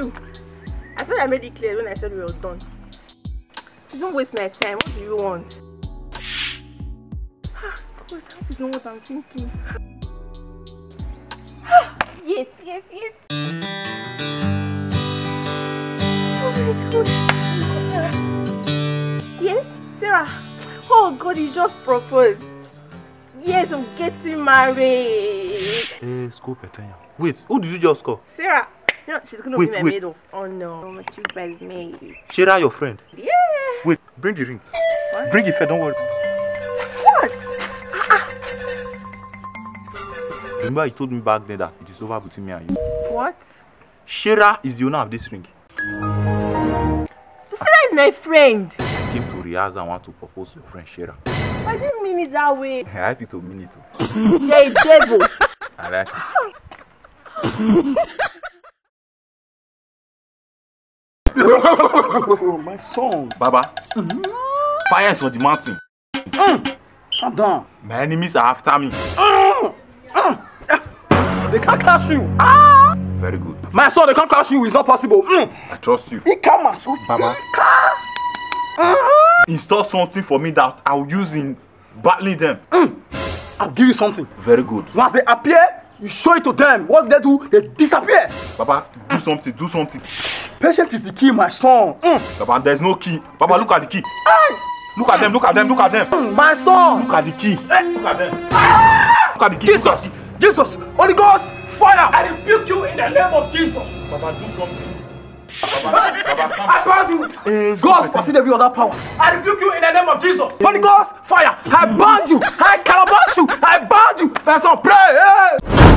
you? I thought I made it clear when I said we were done. Don't waste my time. What do you want? God, that isn't what I'm thinking. Yes. Oh my God. Yes, Sarah. Oh God, you just proposed. Yes, I'm getting married. Hey, scope attention. Wait, who did you just call? Sarah. No, she's gonna be my maid of honor. My cute bridesmaid. Shira, your friend. Yeah. Wait, bring the ring. What? Bring it, don't worry. What? Remember, you told me back then that it is over between me and you. What? Shira is the owner of this ring. But Sarah is my friend. I came to Riaz and want to propose to your friend Shira. I didn't mean it that way. I like you to mean it too. You're a devil. I like it. My son. Baba, fire is on the mountain. Calm down. My enemies are after me. They can't catch you. Very good. My son, they can't catch you. It's not possible. I trust you. He come and shoot. Baba, install something for me that I'll use in battling them. I'll give you something. Very good. Once they appear, you show it to them. What they do, they disappear. Baba, do something, do something. Patience is the key, my son. Baba, there's no key. Baba, look at the key. Look at them, look at them, look at them. My son. Look at the key. Look at them. Look at the key. Jesus. Jesus. Holy Ghost. Fire. I rebuke you in the name of Jesus. Baba, do something. Baba, come I bind you. God supersede every other power. I rebuke you in the name of Jesus. Holy Ghost. Fire. I bind you. I calabash you. I bind you. My son, pray.